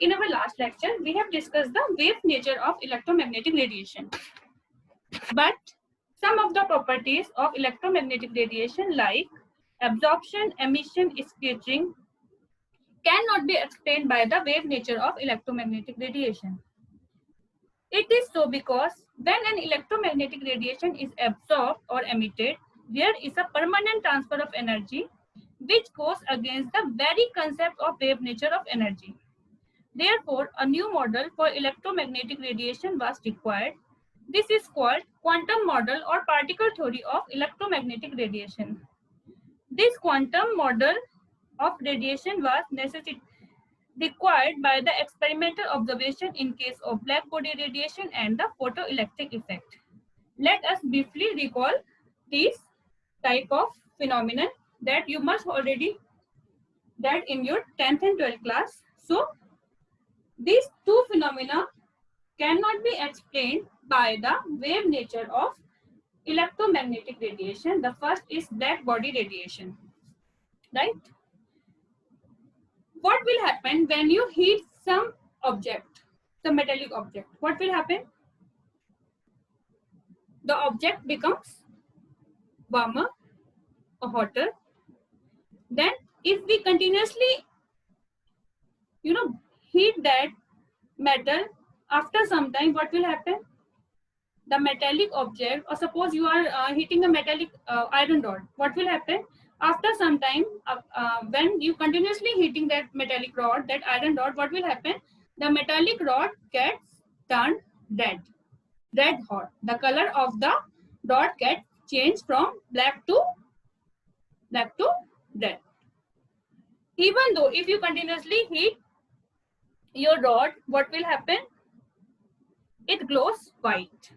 In our last lecture, we have discussed the wave nature of electromagnetic radiation. But some of the properties of electromagnetic radiation like absorption, emission, scattering cannot be explained by the wave nature of electromagnetic radiation. It is so because when an electromagnetic radiation is absorbed or emitted, there is a permanent transfer of energy which goes against the very concept of wave nature of energy. Therefore, a new model for electromagnetic radiation was required. This is called quantum model or particle theory of electromagnetic radiation. This quantum model of radiation was required by the experimental observation in case of black body radiation and the photoelectric effect. Let us briefly recall these type of phenomenon that you must already that in your 10th and 12th class. So these two phenomena cannot be explained by the wave nature of electromagnetic radiation. The first is black body radiation, right? What will happen when you heat some object, some metallic object? What will happen? The object becomes warmer or hotter. Then if we continuously, heat that metal, after some time, what will happen? The metallic object, or suppose you are heating a metallic iron rod, what will happen? After some time, when you continuously heating that metallic rod, that iron rod, what will happen? The metallic rod gets turned red hot. The color of the rod gets changed from black to red. Even though if you continuously heat your rod, what will happen? It glows white.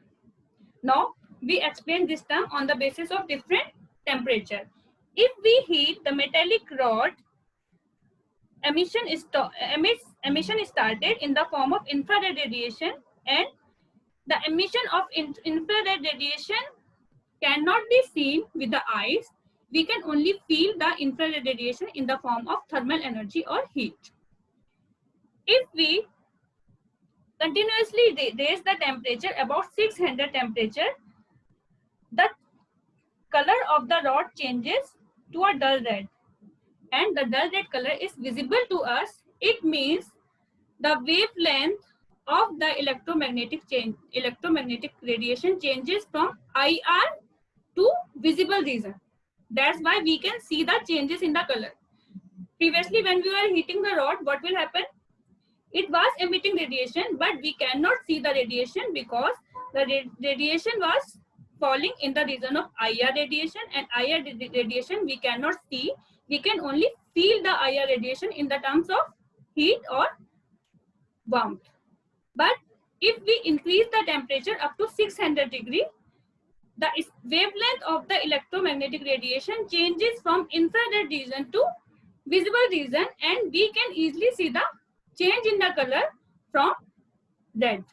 Now, we explain this term on the basis of different temperature. If we heat the metallic rod, emission is started in the form of infrared radiation, and the emission of infrared radiation cannot be seen with the eyes. We can only feel the infrared radiation in the form of thermal energy or heat. If we continuously raise the temperature about 600 temperature, the color of the rod changes to a dull red, and the dull red color is visible to us. It means the wavelength of the electromagnetic radiation changes from IR to visible region. That's why we can see the changes in the color. Previously, when we were heating the rod, what will happen? It was emitting radiation, but we cannot see the radiation because the radiation was falling in the region of IR radiation, and IR radiation we cannot see. We can only feel the IR radiation in the terms of heat or warmth. But if we increase the temperature up to 600 degree, the wavelength of the electromagnetic radiation changes from infrared region to visible region, and we can easily see the change in the color from red.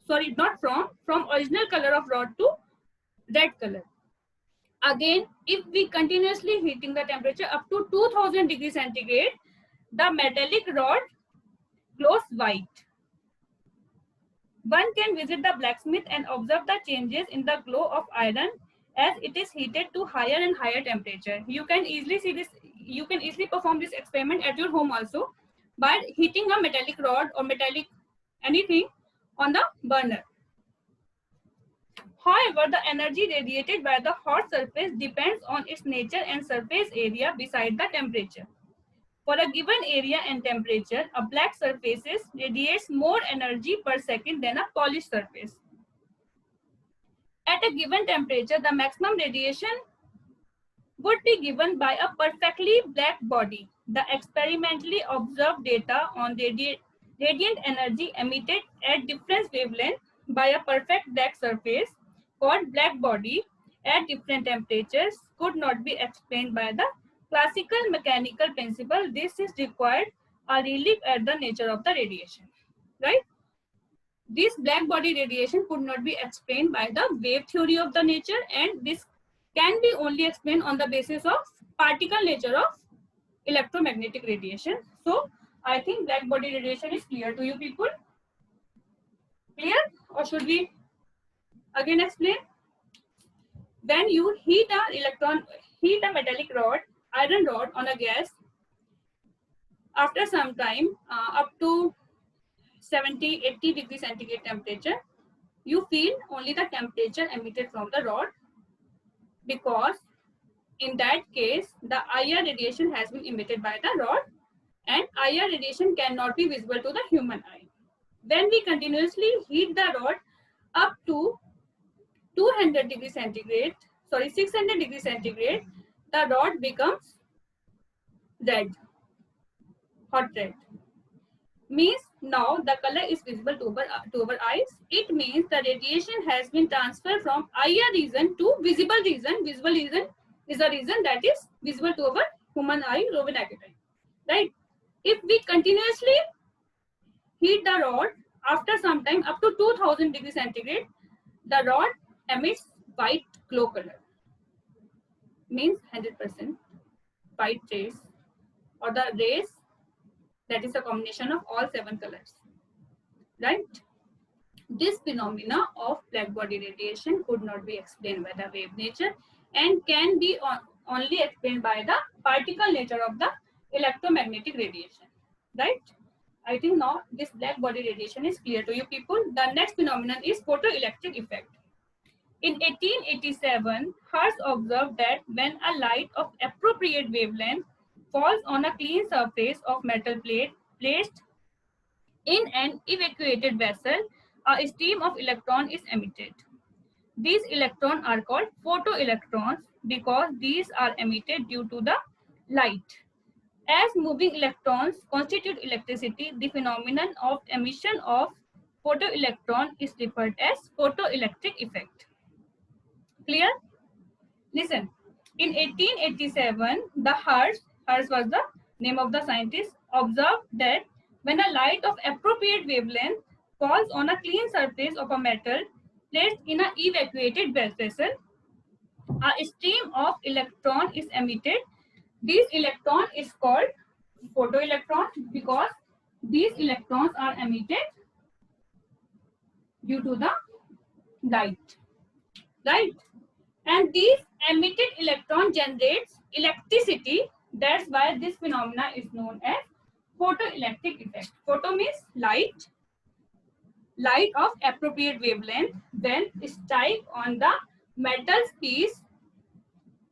Sorry, not from original color of rod to red color. Again, if we continuously heating the temperature up to 2000 degrees centigrade, the metallic rod glows white. One can visit the blacksmith and observe the changes in the glow of iron as it is heated to higher and higher temperature. You can easily see this. You can easily perform this experiment at your home also by heating a metallic rod or metallic anything on the burner. However, the energy radiated by the hot surface depends on its nature and surface area beside the temperature. For a given area and temperature, a black surface radiates more energy per second than a polished surface. At a given temperature, the maximum radiation would be given by a perfectly black body. The experimentally observed data on radiant energy emitted at different wavelengths by a perfect black surface called black body at different temperatures could not be explained by the classical mechanical principle. This is required a relief at the nature of the radiation, right? This black body radiation could not be explained by the wave theory of the nature, and this can be only explained on the basis of particle nature of electromagnetic radiation. So I think black body radiation is clear to you people. Clear? Or should we again explain? When you heat a metallic rod, iron rod on a gas, after some time, up to 70, 80 degrees centigrade temperature, you feel only the temperature emitted from the rod, because in that case, the IR radiation has been emitted by the rod, and IR radiation cannot be visible to the human eye. When we continuously heat the rod up to 200 degrees centigrade, 600 degrees centigrade, the rod becomes red, hot red. Means now the color is visible to our eyes. It means the radiation has been transferred from IR region to visible region. Visible region is a region that is visible to our human eye, or naked eye. Right? If we continuously heat the rod, after some time up to 2000 degrees centigrade, the rod emits white glow color. Means 100% white rays, or the rays that is a combination of all 7 colors. Right? This phenomena of black body radiation could not be explained by the wave nature and can be only explained by the particle nature of the electromagnetic radiation. Right? I think now this black body radiation is clear to you people. The next phenomenon is photoelectric effect. In 1887, Hertz observed that when a light of appropriate wavelength falls on a clean surface of metal plate placed in an evacuated vessel, a stream of electron is emitted. These electrons are called photoelectrons because these are emitted due to the light. As moving electrons constitute electricity, the phenomenon of emission of photoelectron is referred as photoelectric effect. Clear? Listen. In 1887, the Hertz was the name of the scientist, observed that when a light of appropriate wavelength falls on a clean surface of a metal placed in an evacuated vessel, a stream of electron is emitted. This electron is called photoelectron because these electrons are emitted due to the light. Right? And these emitted electron generates electricity. That's why this phenomena is known as photoelectric effect. Photo means light. Light of appropriate wavelength when strike on the metal piece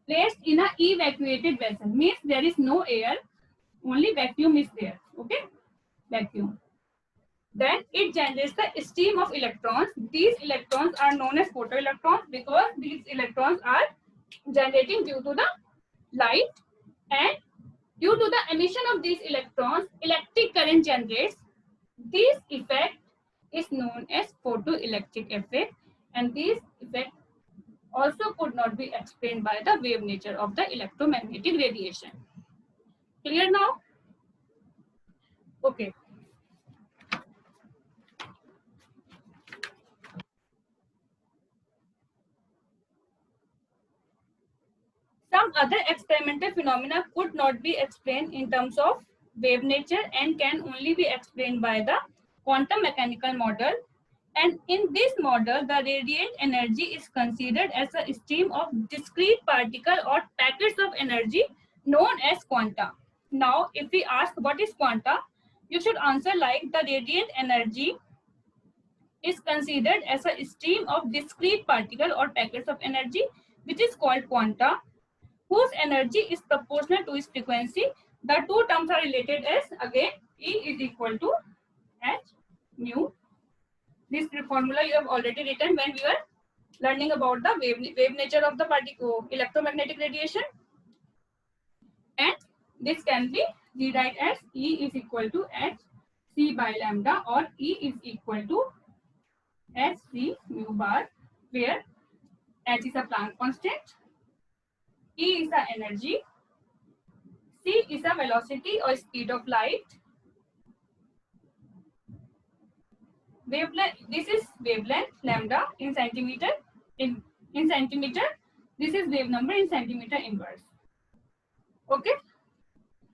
placed in an evacuated vessel. Means there is no air, only vacuum is there. Okay, vacuum. Then it generates the stream of electrons. These electrons are known as photoelectrons because these electrons are generating due to the light, and due to the emission of these electrons, electric current generates. This effect is known as photoelectric effect, and this effect also could not be explained by the wave nature of the electromagnetic radiation. Clear now? Okay. Some other experimental phenomena could not be explained in terms of wave nature and can only be explained by the quantum mechanical model. And in this model, the radiant energy is considered as a stream of discrete particle or packets of energy known as quanta. Now, if we ask what is quanta, you should answer like the radiant energy is considered as a stream of discrete particle or packets of energy, which is called quanta, whose energy is proportional to its frequency. The two terms are related as, again, E is equal to H mu. This formula you have already written when we were learning about the wave nature of the particle electromagnetic radiation. And this can be rewrite as E is equal to H C by lambda, or E is equal to H C mu bar, where H is a Planck constant, E is the energy, C is the velocity or speed of light. Wavelength, this is wavelength lambda in centimeter. In centimeter, this is wave number in centimeter inverse. Okay,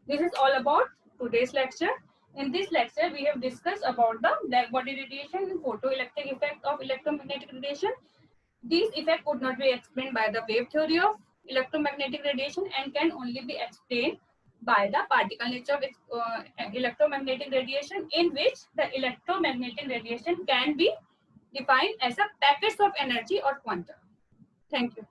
this is all about today's lecture. In this lecture, we have discussed about the black body radiation and photoelectric effect of electromagnetic radiation. These effects could not be explained by the wave theory of electromagnetic radiation and can only be explained by the particle nature of electromagnetic radiation, in which the electromagnetic radiation can be defined as a packets of energy or quantum. Thank you.